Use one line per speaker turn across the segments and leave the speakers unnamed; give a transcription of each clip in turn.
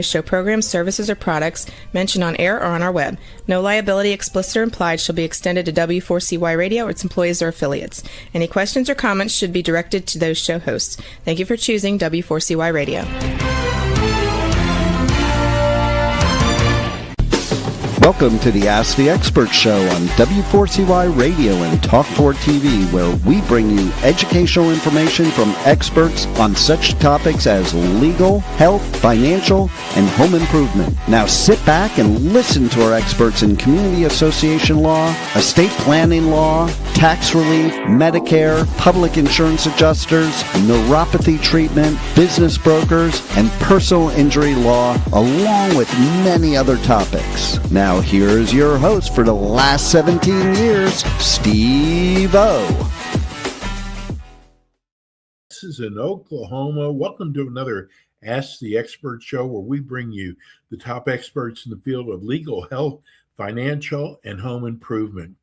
show programs, services, or products mentioned on air or on our web. No liability, explicit or implied, shall be extended to W4CY Radio or its employees or affiliates. Any questions or comments should be directed to those show hosts. Thank you for choosing W4CY Radio.
Welcome to the Ask the Expert Show on W4CY Radio and Talk4 TV, where we bring you educational information from experts on such topics as legal, health, financial, and home improvement. Now sit back and listen to our experts in community association law, estate planning law, tax relief, Medicare, public insurance adjusters, neuropathy treatment, business brokers, and personal injury law, along with many other topics. Now here's your host for the last 17 years, Steve O.
This is in Oklahoma. Welcome to another Ask the Expert show, where we bring you the top experts in the field of legal, health, financial, and home improvement.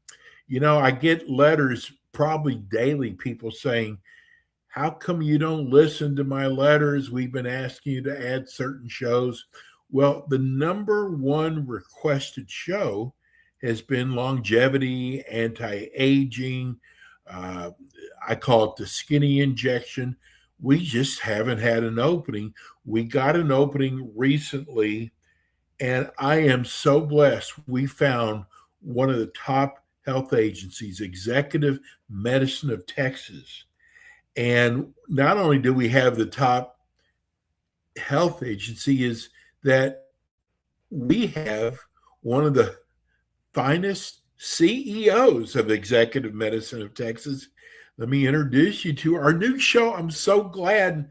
You know, I get letters probably daily, people saying, how come you don't listen to my letters? We've been asking you to add certain shows. Well, the number one requested show has been longevity, anti-aging. I call it the skinny injection. We just haven't had an opening. We got an opening recently, and I am so blessed. We found one of the top health agencies, Executive Medicine of Texas. And not only do we have the top health agency, is that we have one of the finest CEOs of Executive Medicine of Texas. Let me introduce you to our new show. I'm so glad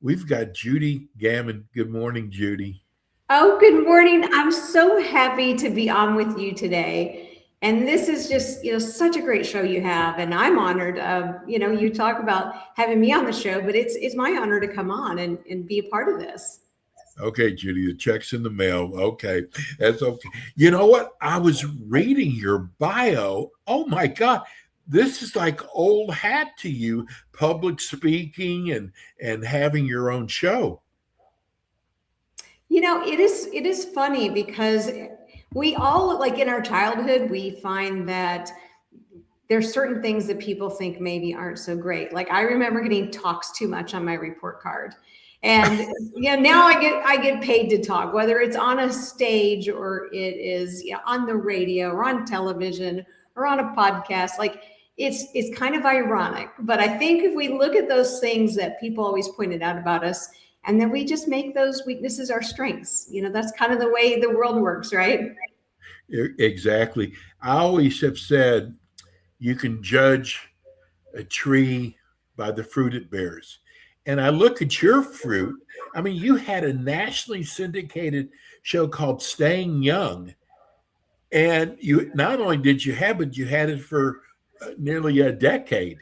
we've got Judy Gammon. Good morning, Judy.
Oh, good morning. I'm so happy to be on with you today. And this is just, such a great show you have. And I'm honored. You talk about having me on the show, but it's my honor to come on and be a part of this.
Okay, Judy, the check's in the mail. Okay, that's okay. You know what? I was reading your bio. Oh my God, this is like old hat to you, public speaking and having your own show.
It is funny because we all, like in our childhood, we find that there's certain things that people think maybe aren't so great. Like I remember getting talks too much on my report card. And now I get paid to talk, whether it's on a stage or it is on the radio or on television or on a podcast. Like it's kind of ironic, but I think if we look at those things that people always pointed out about us, and then we just make those weaknesses our strengths, that's kind of the way the world works, right?
Exactly. I always have said you can judge a tree by the fruit it bears. And I look at your fruit. I mean, you had a nationally syndicated show called Staying Young. And you not only did you have it, you had it for nearly a decade.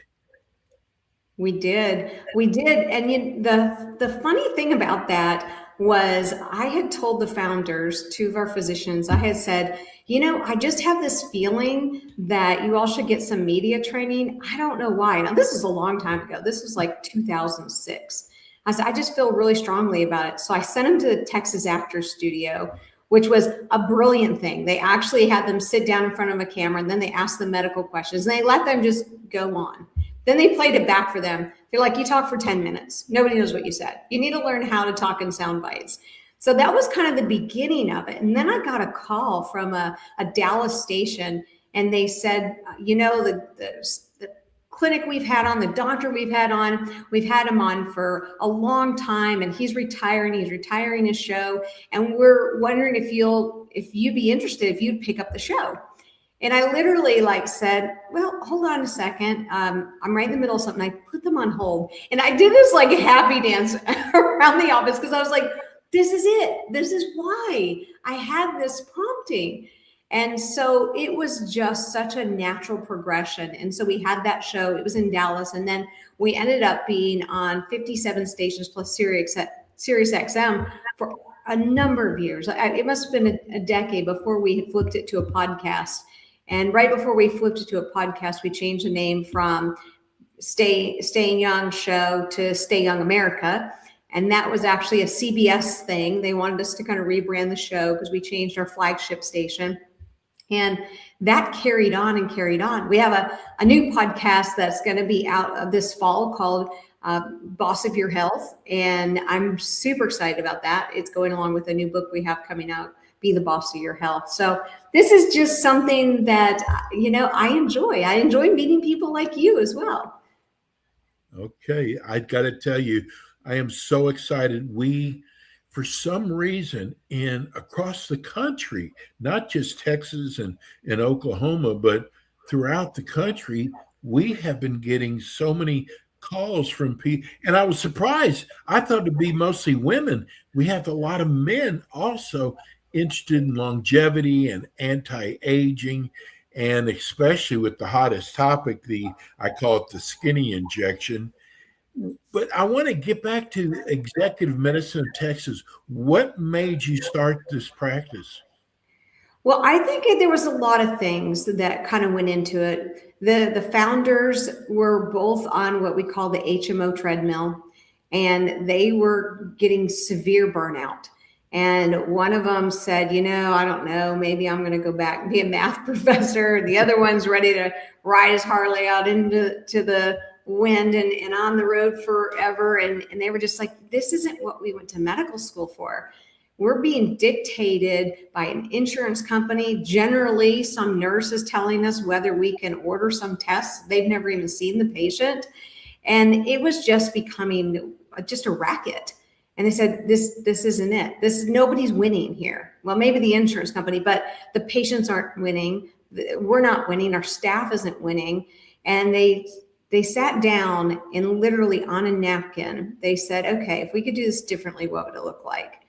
We did. And the funny thing about that was I had told the founders, two of our physicians, I had said, I just have this feeling that you all should get some media training. I don't know why. Now, this is a long time ago. This was like 2006. I said, I just feel really strongly about it. So I sent them to the Texas Actors Studio, which was a brilliant thing. They actually had them sit down in front of a camera, and then they asked them medical questions, and they let them just go on. Then they played it back for them. They're like, you talk for 10 minutes. Nobody knows what you said. You need to learn how to talk in sound bites. So that was kind of the beginning of it. And then I got a call from a Dallas station, and they said, the clinic we've had on, the doctor we've had him on for a long time, and he's retiring his show. And we're wondering if you'd be interested, if you'd pick up the show. And I literally said, well, hold on a second. I'm right in the middle of something. I put them on hold. And I did this happy dance around the office because I was like, this is it. This is why I had this prompting. And so it was just such a natural progression. And so we had that show. It was in Dallas. And then we ended up being on 57 stations plus Sirius XM for a number of years. It must have been a decade before we had flipped it to a podcast. And right before we flipped it to a podcast, we changed the name from Staying Young Show to Stay Young America. And that was actually a CBS thing. They wanted us to kind of rebrand the show because we changed our flagship station. And that carried on and carried on. We have a new podcast that's going to be out this fall called Boss of Your Health. And I'm super excited about that. It's going along with a new book we have coming out, Be the Boss of Your Health. So this is just something that, I enjoy. I enjoy meeting people like you as well.
Okay. I got to tell you, I am so excited. For some reason, across the country, not just Texas and Oklahoma, but throughout the country, we have been getting so many calls from people. And I was surprised. I thought it'd be mostly women. We have a lot of men also interested in longevity and anti-aging, and especially with the hottest topic, I call it the skinny injection. But I want to get back to Executive Medicine of Texas. What made you start this practice?
Well, I think there was a lot of things that kind of went into it. The founders were both on what we call the HMO treadmill, and they were getting severe burnout. And one of them said, I don't know, maybe I'm going to go back and be a math professor. The other one's ready to ride his Harley out into the wind and on the road forever. And they were just like, this isn't what we went to medical school for. We're being dictated by an insurance company. Generally, some nurse is telling us whether we can order some tests. They've never even seen the patient. And it was just becoming just a racket. And they said, this isn't it. Nobody's winning here. Well, maybe the insurance company, but the patients aren't winning. We're not winning. Our staff isn't winning. And they sat down and literally on a napkin, they said, okay, if we could do this differently, what would it look like?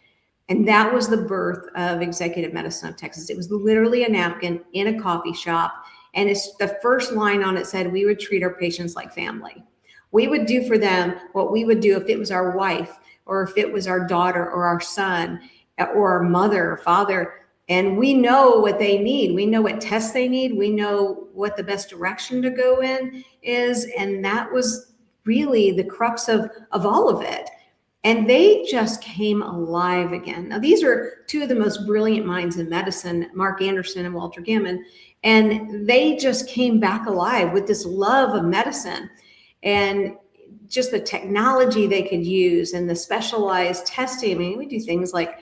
And that was the birth of Executive Medicine of Texas. It was literally a napkin in a coffee shop. And it's the first line on it said, we would treat our patients like family. We would do for them what we would do if it was our wife, or if it was our daughter or our son or our mother or father. And we know what they need. We know what tests they need. We know what the best direction to go in is. And that was really the crux of all of it. And they just came alive again. Now, these are two of the most brilliant minds in medicine, Mark Anderson and Walter Gammon. And they just came back alive with this love of medicine and just the technology they could use and the specialized testing. I mean, we do things like,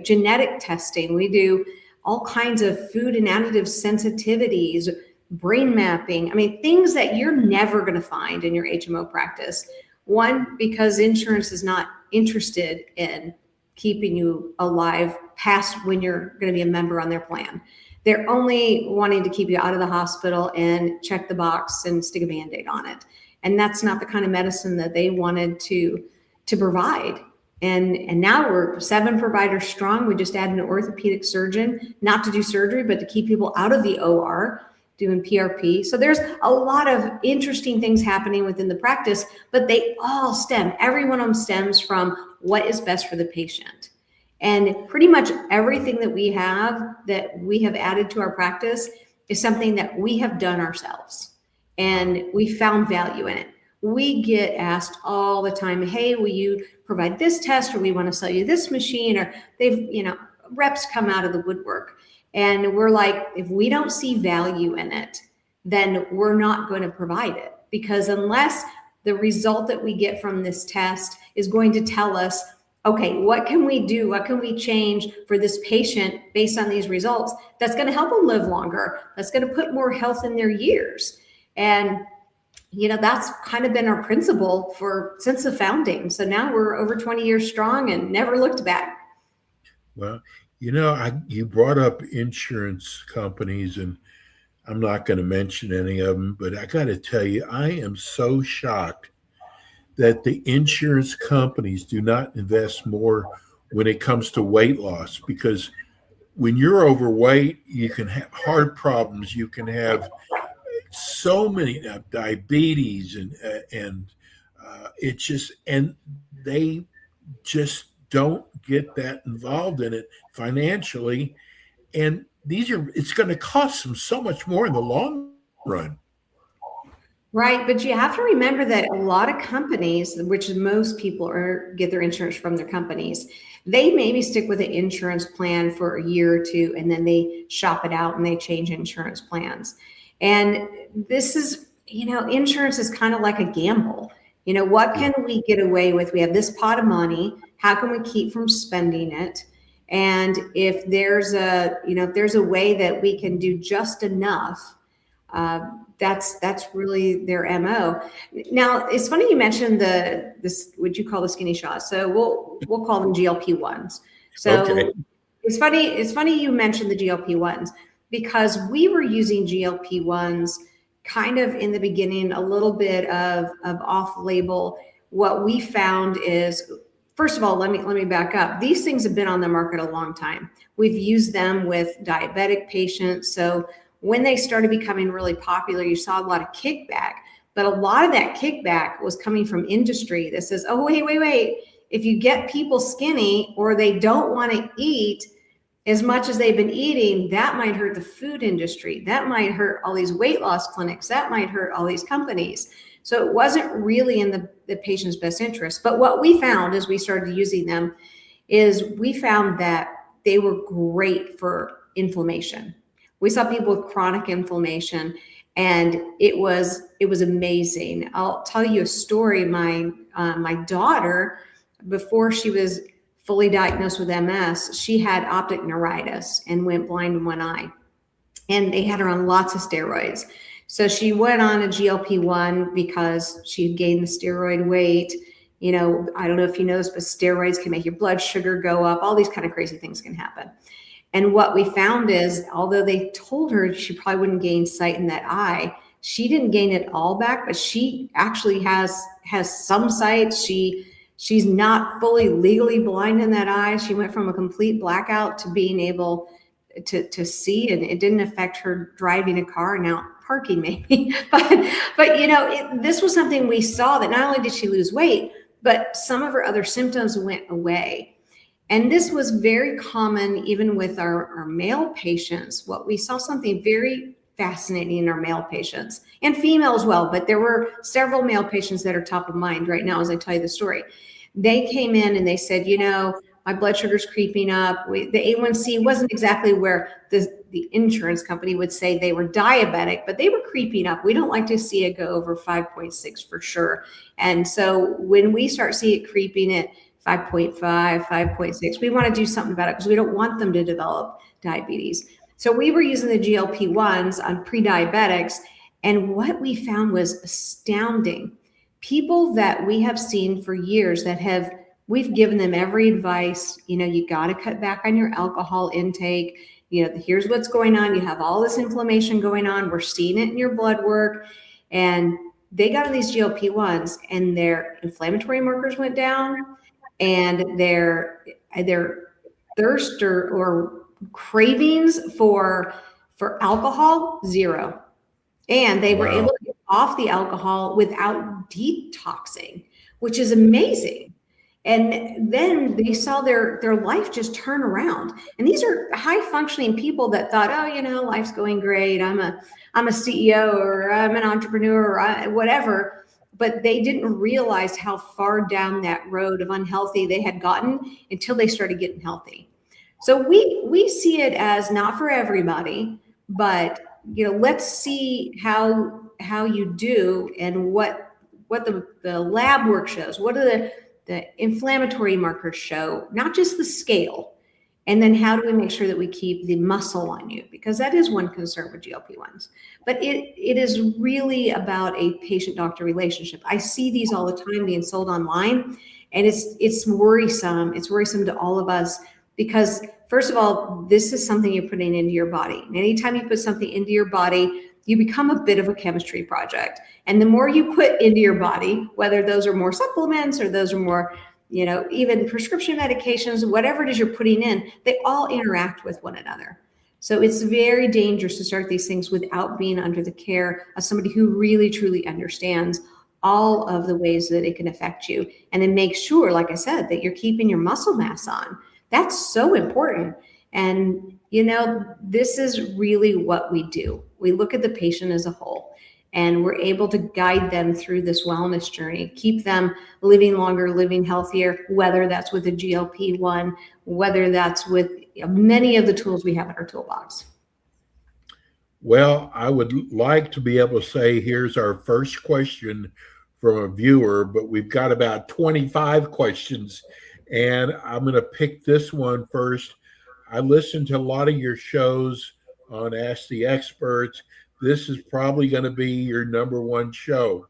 genetic testing. We do all kinds of food and additive sensitivities, brain mapping. I mean, things that you're never going to find in your HMO practice. One, because insurance is not interested in keeping you alive past when you're going to be a member on their plan. They're only wanting to keep you out of the hospital and check the box and stick a Band-Aid on it. And that's not the kind of medicine that they wanted to provide. And now we're 7 providers strong. We just added an orthopedic surgeon, not to do surgery, but to keep people out of the OR, doing PRP. So there's a lot of interesting things happening within the practice, but they all every one of them stems from what is best for the patient. And pretty much everything that we have added to our practice is something that we have done ourselves. And we found value in it. We get asked all the time, hey, will you provide this test, or we want to sell you this machine, or reps come out of the woodwork. And we're like, if we don't see value in it, then we're not going to provide it. Because unless the result that we get from this test is going to tell us, okay, what can we do? What can we change for this patient based on these results that's going to help them live longer, that's going to put more health in their years? And, that's kind of been our principle since the founding. So now we're over 20 years strong and never looked back.
Well, you brought up insurance companies, and I'm not going to mention any of them, but I got to tell you, I am so shocked that the insurance companies do not invest more when it comes to weight loss, because when you're overweight, you can have heart problems, you can have so many diabetes, and they just don't get that involved in it financially, and it's going to cost them so much more in the long run.
Right, but you have to remember that a lot of companies, which most people get their insurance from their companies, they maybe stick with an insurance plan for a year or two, and then they shop it out and they change insurance plans. And this is, insurance is kind of like a gamble. What can we get away with? We have this pot of money. How can we keep from spending it? And if there's a way that we can do just enough, that's really their MO. Now, it's funny you mentioned this what you call the skinny shots. So we'll call them GLP-1s. So
Okay.
it's funny you mentioned the GLP-1s, because we were using GLP-1s kind of in the beginning, a little bit of off-label. What we found is, first of all, let me back up. These things have been on the market a long time. We've used them with diabetic patients. So when they started becoming really popular, you saw a lot of kickback, but a lot of that kickback was coming from industry that says, oh, wait. If you get people skinny or they don't want to eat as much as they've been eating, that might hurt the food industry. That might hurt all these weight loss clinics. That might hurt all these companies. So it wasn't really in the patient's best interest. But what we found as we started using them is we found that they were great for inflammation. We saw people with chronic inflammation, and it was amazing. I'll tell you a story. My daughter, before she was fully diagnosed with MS, she had optic neuritis and went blind in one eye. And they had her on lots of steroids. So she went on a GLP-1 because she had gained the steroid weight. I don't know if you know this, but steroids can make your blood sugar go up. All these kind of crazy things can happen. And what we found is, although they told her she probably wouldn't gain sight in that eye, she didn't gain it all back, but she actually has some sight. She's not fully legally blind in that eye. She went from a complete blackout to being able to see, and it didn't affect her driving a car, now parking maybe. but this was something we saw, that not only did she lose weight, but some of her other symptoms went away. And this was very common even with our male patients. What we saw something very fascinating in our male patients, and female as well, but there were several male patients that are top of mind right now as I tell you the story. They came in and they said, my blood sugar's creeping up. The A1C wasn't exactly where the insurance company would say they were diabetic, but they were creeping up. We don't like to see it go over 5.6 for sure. And so when we start seeing it creeping at 5.5, 5.6, we want to do something about it, because we don't want them to develop diabetes. So we were using the GLP-1s on pre-diabetics, and what we found was astounding. People that we have seen for years we've given them every advice, you got to cut back on your alcohol intake. Here's what's going on. You have all this inflammation going on. We're seeing it in your blood work. And they got on these GLP-1s, and their inflammatory markers went down, and their thirst or cravings for alcohol, zero. And they were able to get off the alcohol without detoxing, which is amazing. And then they saw their life just turn around. And these are high functioning people that thought, oh, life's going great. I'm a CEO, or I'm an entrepreneur, or whatever. But they didn't realize how far down that road of unhealthy they had gotten until they started getting healthy. So we see it as not for everybody, but let's see how you do, and what the lab work shows. What are the inflammatory markers show, not just the scale. And then how do we make sure that we keep the muscle on you? Because that is one concern with GLP-1s. But it is really about a patient-doctor relationship. I see these all the time being sold online, and it's worrisome. It's worrisome to all of us, because first of all, this is something you're putting into your body. And anytime you put something into your body, you become a bit of a chemistry project. And the more you put into your body, whether those are more supplements or those are more, even prescription medications, whatever it is you're putting in, they all interact with one another. So it's very dangerous to start these things without being under the care of somebody who really, truly understands all of the ways that it can affect you. And then make sure, like I said, that you're keeping your muscle mass on. That's so important. And, this is really what we do. We look at the patient as a whole. And we're able to guide them through this wellness journey, keep them living longer, living healthier, whether that's with a GLP-1, whether that's with many of the tools we have in our toolbox.
Well, I would like to be able to say, here's our first question from a viewer, but we've got about 25 questions, and I'm going to pick this one first. I listened to a lot of your shows on Ask the Experts. This is probably going to be your number one show.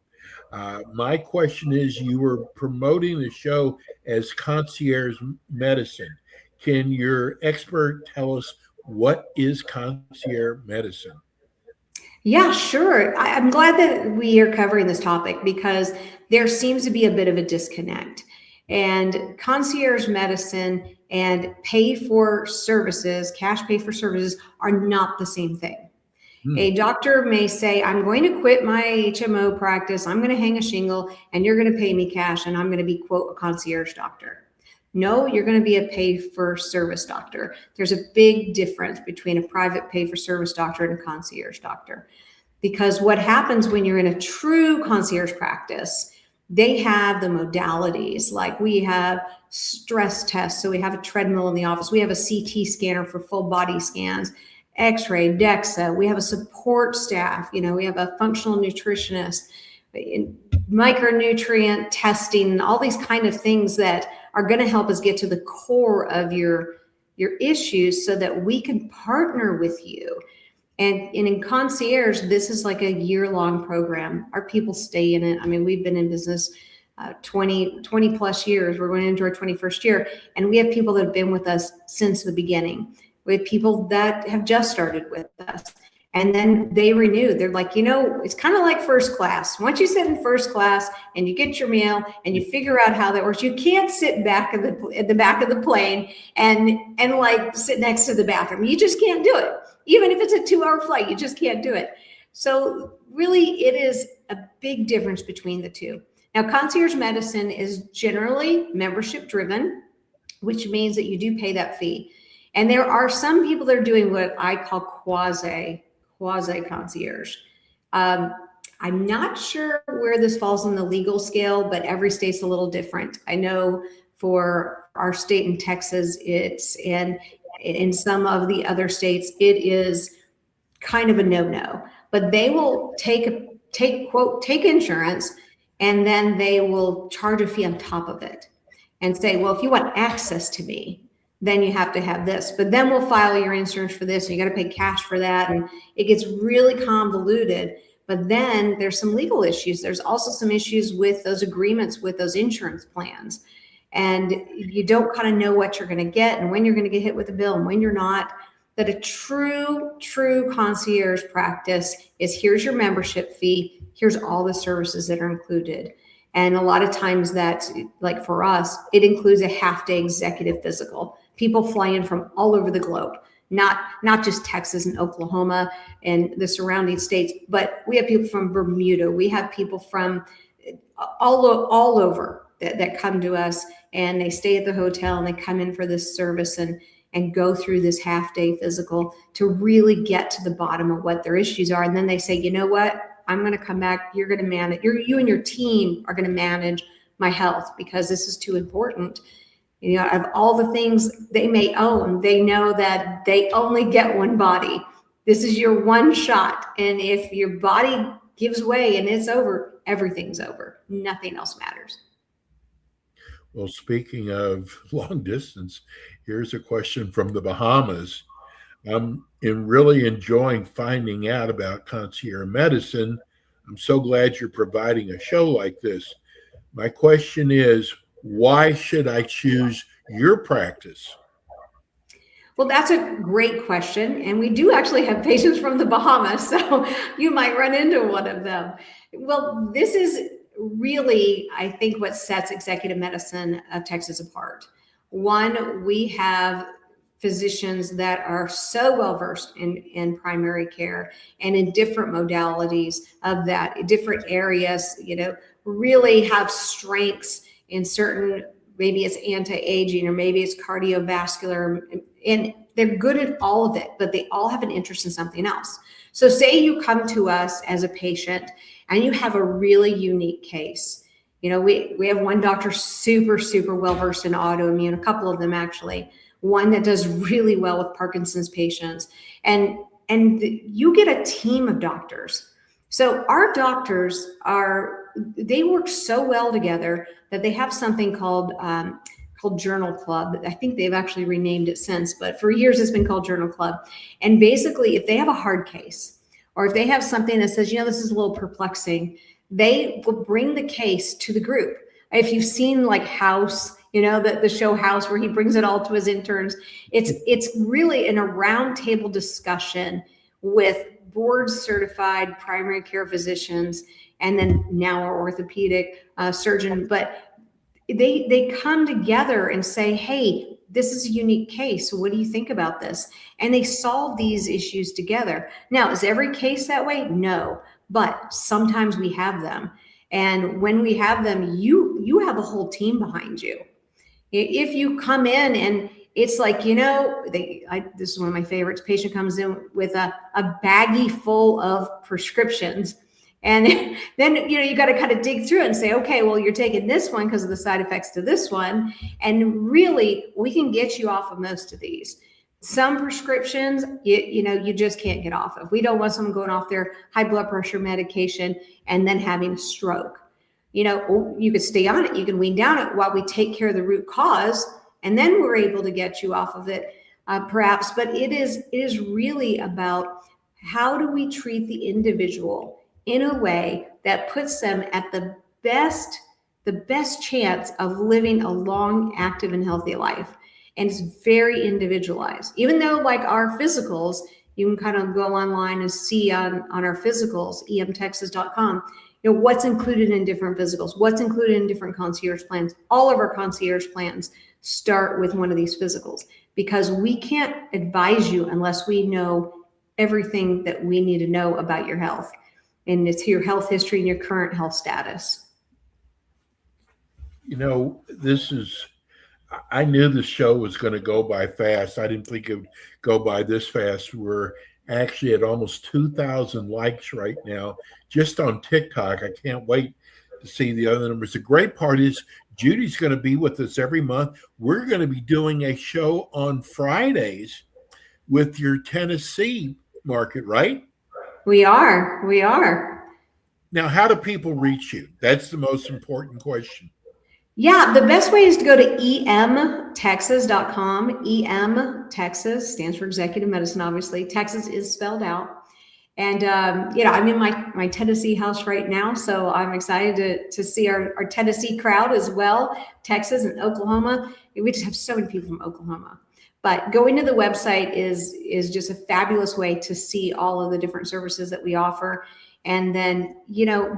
My question is, you were promoting the show as concierge medicine. Can your expert tell us what is concierge medicine?
Yeah, sure. I'm glad that we are covering this topic because there seems to be a bit of a disconnect. And concierge medicine and pay for services, cash pay for services, are not the same thing. A doctor may say, I'm going to quit my HMO practice, I'm going to hang a shingle, and you're going to pay me cash, and I'm going to be, quote, a concierge doctor. No, you're going to be a pay for service doctor. There's a big difference between a private pay for service doctor and a concierge doctor. Because what happens when you're in a true concierge practice, they have the modalities, like we have stress tests. So we have a treadmill in the office. We have a CT scanner for full body scans, X-ray, DEXA. We have a support staff. We have a functional nutritionist, micronutrient testing, all these kind of things that are going to help us get to the core of your issues so that we can partner with you. And in concierge, this is like a year-long program. Our people stay in it. I mean, we've been in business 20 plus years. We're going into our 21st year. And we have people that have been with us since the beginning. We have people that have just started with us. And then they renew. They're like, it's kind of like first class. Once you sit in first class and you get your meal and you figure out how that works, you can't sit back at the back of the plane and like sit next to the bathroom. You just can't do it. Even if it's a 2-hour flight, you just can't do it. So really, it is a big difference between the two. Now, concierge medicine is generally membership driven, which means that you do pay that fee. And there are some people that are doing what I call quasi concierge. I'm not sure where this falls on the legal scale, but every state's a little different. I know for our state in Texas, it's in some of the other states, it is kind of a no-no. But they will take insurance, and then they will charge a fee on top of it and say, well, if you want access to me, then you have to have this. But then we'll file your insurance for this, and you got to pay cash for that. And it gets really convoluted. But then there's some legal issues. There's also some issues with those agreements with those insurance plans. And you don't kind of know what you're going to get and when you're going to get hit with a bill and when you're not. That a true concierge practice is, here's your membership fee, here's all the services that are included. And a lot of times that, like for us, it includes a half-day executive physical. People fly in from all over the globe, not just Texas and Oklahoma and the surrounding states, but we have people from Bermuda. We have people from all over that come to us, and they stay at the hotel and they come in for this service and go through this half-day physical to really get to the bottom of what their issues are. And then they say, you know what? I'm going to come back. You're going to manage. You and your team are going to manage my health because this is too important. Of all the things they may own, they know that they only get one body. This is your one shot. And if your body gives way and it's over, everything's over. Nothing else matters.
Well, speaking of long distance, here's a question from the Bahamas. I'm really enjoying finding out about concierge medicine. I'm so glad you're providing a show like this. My question is, why should I choose your practice?
Well, that's a great question. And we do actually have patients from the Bahamas, so you might run into one of them. Well, this is really, I think, what sets executive medicine of Texas apart. One, we have physicians that are so well versed in primary care and in different modalities of that, different areas, really have strengths in certain, maybe it's anti-aging or maybe it's cardiovascular, and they're good at all of it, but they all have an interest in something else. So say you come to us as a patient and you have a really unique case. We have one doctor super, super well-versed in autoimmune, a couple of them actually, one that does really well with Parkinson's patients. And you get a team of doctors. So our doctors they work so well together that they have something called Journal Club. I think they've actually renamed it since, but for years it's been called Journal Club. And basically, if they have a hard case, or if they have something that says, this is a little perplexing, they will bring the case to the group. If you've seen like House, the show House, where he brings it all to his interns, it's really a round table discussion with board certified primary care physicians, and then now our orthopedic surgeon. But they come together and say, hey, this is a unique case. So what do you think about this? And they solve these issues together. Now, is every case that way? No, but sometimes we have them. And when we have them, you have a whole team behind you. If you come in and it's like, this is one of my favorites. Patient comes in with a baggie full of prescriptions. And then, you got to kind of dig through it and say, okay, well, you're taking this one because of the side effects to this one. And really, we can get you off of most of these. Some prescriptions, you just can't get off of. We don't want someone going off their high blood pressure medication and then having a stroke. You could stay on it. You can wean down it while we take care of the root cause. And then we're able to get you off of it, perhaps. But it is really about how do we treat the individual in a way that puts them at the best chance of living a long, active, and healthy life. And it's very individualized. Even though like our physicals, you can kind of go online and see on our physicals, emtexas.com, what's included in different physicals, what's included in different concierge plans. All of our concierge plans start with one of these physicals, because we can't advise you unless we know everything that we need to know about your health. And it's your health history and your current health status.
I knew the show was going to go by fast. I didn't think it would go by this fast. We're actually at almost 2,000 likes right now, just on TikTok. I can't wait to see the other numbers. The great part is Judy's going to be with us every month. We're going to be doing a show on Fridays with your Tennessee market, right?
We are.
Now, how do people reach you? That's the most important question.
Yeah, the best way is to go to emtexas.com. Texas stands for Executive Medicine, obviously. Texas is spelled out. And, I'm in my Tennessee house right now, so I'm excited to see our Tennessee crowd as well, Texas and Oklahoma. We just have so many people from Oklahoma. But going to the website is just a fabulous way to see all of the different services that we offer. And then,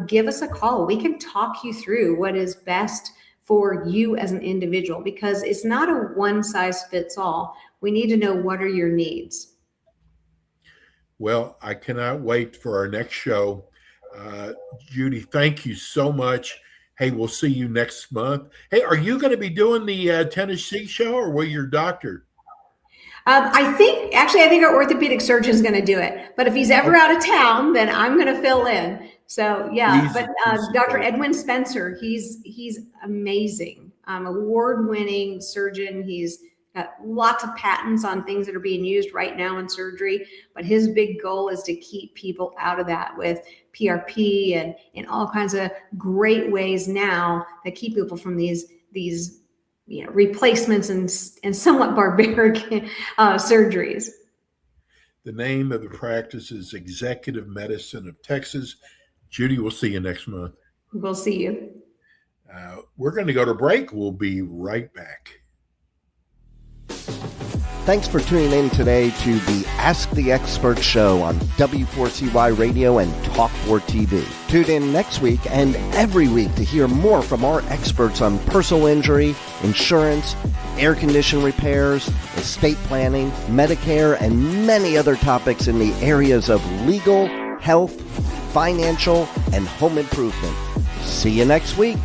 give us a call. We can talk you through what is best for you as an individual, because it's not a one size fits all. We need to know, what are your needs?
Well, I cannot wait for our next show. Judy, thank you so much. Hey, we'll see you next month. Hey, are you going to be doing the Tennessee show, or will your doctor?
I think our orthopedic surgeon is going to do it. But if he's ever out of town, then I'm going to fill in. So yeah, but Dr. Edwin Spencer, he's amazing, award-winning surgeon. He's got lots of patents on things that are being used right now in surgery. But his big goal is to keep people out of that with PRP and all kinds of great ways now that keep people from these replacements and somewhat barbaric surgeries.
The name of the practice is Executive Medicine of Texas. Judy, we'll see you next month.
We'll see you.
We're going to go to break. We'll be right back. Thanks for tuning in today to the Ask the Expert show on W4CY Radio and Talk4 TV. Tune in next week and every week to hear more from our experts on personal injury, insurance, air condition repairs, estate planning, Medicare, and many other topics in the areas of legal, health, financial, and home improvement. See you next week.